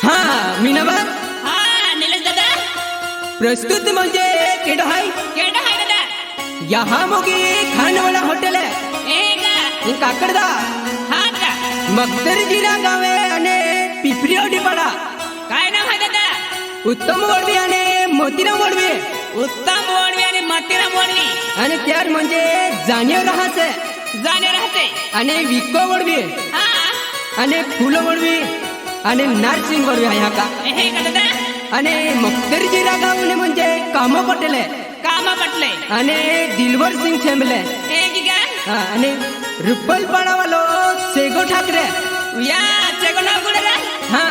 हाँ मीनाबा हा निलेश दादा प्रस्तुत म्हणजे केडो हाय दादा यहाँ मोगी खाने वाला होटल है का काकडदा हा का मगदरजीरा गावे आणि पिपरीवाडी पाडा काय नाव आहे दादा उत्तम वडवी आणि मोतीराम वडवी उत्तम वडवी आणि मातीराम वडवी आणि त्यार म्हणजे जाणीव राहायचे जाणे राहते आणि विको वडवी हा आणि फुलं वडवी आणि नारसिंग वडवी आहे का हे का दादा आणि मगदरजीरा गावने म्हणजे कामो पटेल आहे कामा पटले आणि दिलवर सिंग छेंबले हे की का आणि रुपल पाडावालो सेगो ठाकरे या चेको नाव कुठे रे हा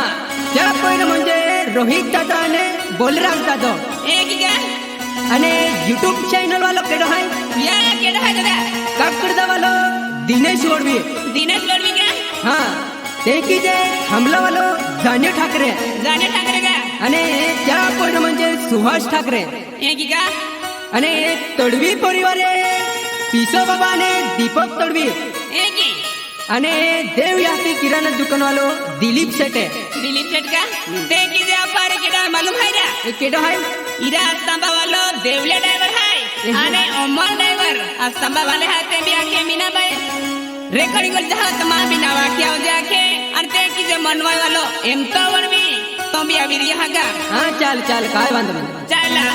त्या पहिलं म्हणजे रोहित दादा आणि बोलराज दादा हे की का आणि युट्यूब चॅनल वालो केडो हाय या केडा आहे दादा काकडदा वालो दिनेश वडवी दिनेश वडवी का हा ते की जे हमला वालो जाणीव ठाकरे जाणे ठाकरे का आणि त्या पहिलं म्हणजे सुहास ठाकरे हे की का आणि तडवी परिवारे पिसो बाबा आणि दीपक तडवी हे की आणि देव याती किराणा दुकान वालो दिलीप शेटे दिलीप शेट का ते की जे अपारे केडा मालूम है क्या केडो हाय इरा स्तंभा वालो देवले ड्राइवर है आने अमर ड्राइवर आ स्तंभा वाले हाथे भी आके मीना भाई रेकॉर्डिंग कर जहां तमा बिना वाक्या हो जाके अर्थे की जे मनवाय वालो एम तो वरवी तो भी अभी यहाँ का हा चाल चाल काय बांध नाही चला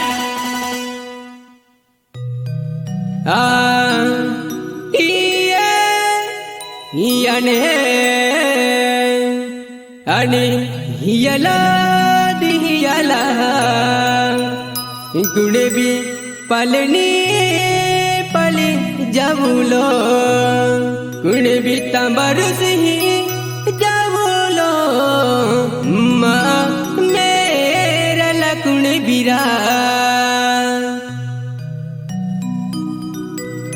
याने आणि हियला दिहियाला तुडे बी पालनी पाली जाऊलो कुणे बी तांबारुसही जाऊलो मा मेरला कुणे बिरा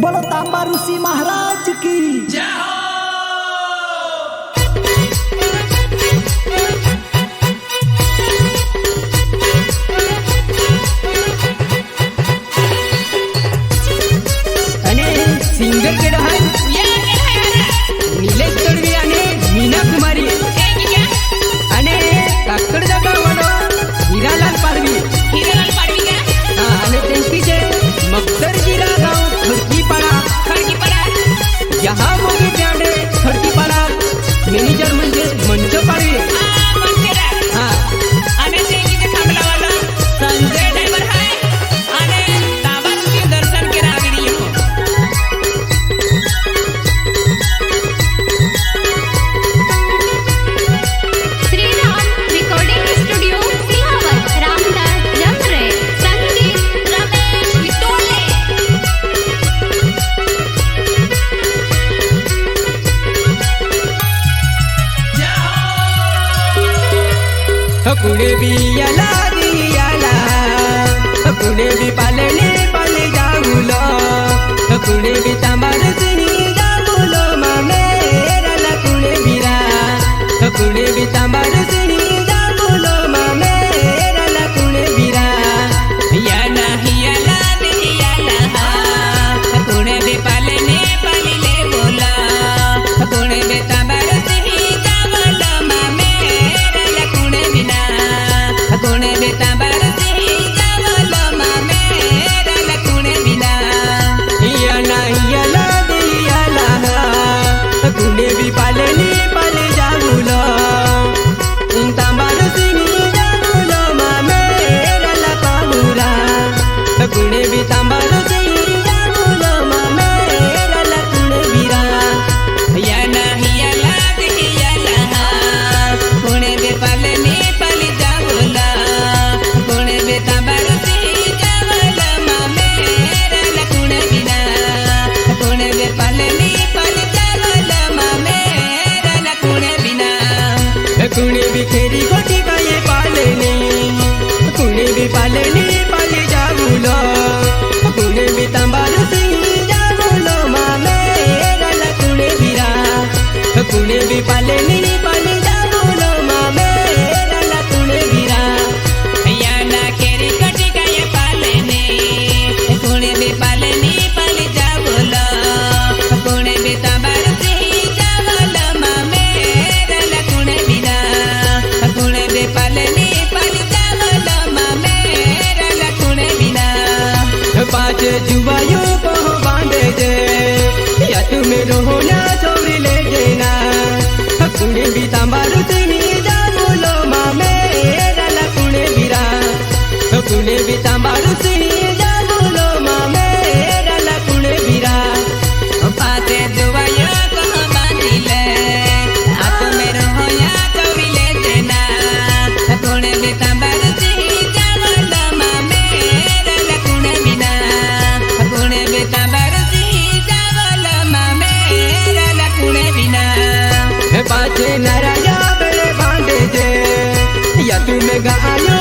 बोलो तांबा ऋषि महाराज की आणि सिंगर केडो हाय या केडा है निलेश तडवी आणि मीना कुमारी हे की का आणि काकडदा गावालो हिरालाल पाडवी हिरेलाल पाडवी का आणि त्यांची जे मगदरजीरा गाव खडकीपाडा खडकी पडा यहाँ मोगी त्याडे खडकीपाडा मॅनेजर म्हणजे मंच पाडवी आ मंदिरा हा आने ते की जे थांबला वाला संजय ड्राइवर है आने ताबासुकी दर्शन के राविरी हो श्रीराम रिकॉर्डिंग स्टुडिओ सिंहावर रामदास जमरे संगीत रमेश विटोले कुणे बी याला दियाला कुणे बी पालने पाले जाऊलो कुणे बी तांबारुसही जाऊलो मामेरला कुणे बिरा कुणे बी तांबारुसही जाऊलो मामेरला कुणे बिरा याला हियाला दियाला हा पुणे बे पालने पालिले बोला पुणे बे तांबारती जावला मामेरला कुणे बिना पुणे बे तांबारती जावला मामेरला कुणे बिना याना याला दियाला कुणे बी पालने पाले जाऊलो तांबारुसही जाऊलो मामेरला पामुरा कुणे बी तांबारुसही जाऊलो मामेरला कुणे बिरा याला हियाला दियाला हा पुणे बे पालने पाली जावला पुणे बे तांबारती जावला मामेरला कुणे बिना पुणे बे पालने पाली जावला मामेरला कुणे बिना कुणे बी खेरी गोटी काय पालने कुणे बी पालने पाले जाऊलो कुणे बी तांबारुसही जाऊलो मामेरला कुणे बिरा कुणे बी पालने पाले जाऊलो मामेरला कुणे बिरा याना केरी कटी काय पालने पुणे बे पालने पाली जावला पुणे बे तांबारती जावला मामेरला कुणे बिना पुणे बे पाछे नराया बेले बांधे जे या तुम्हें गायो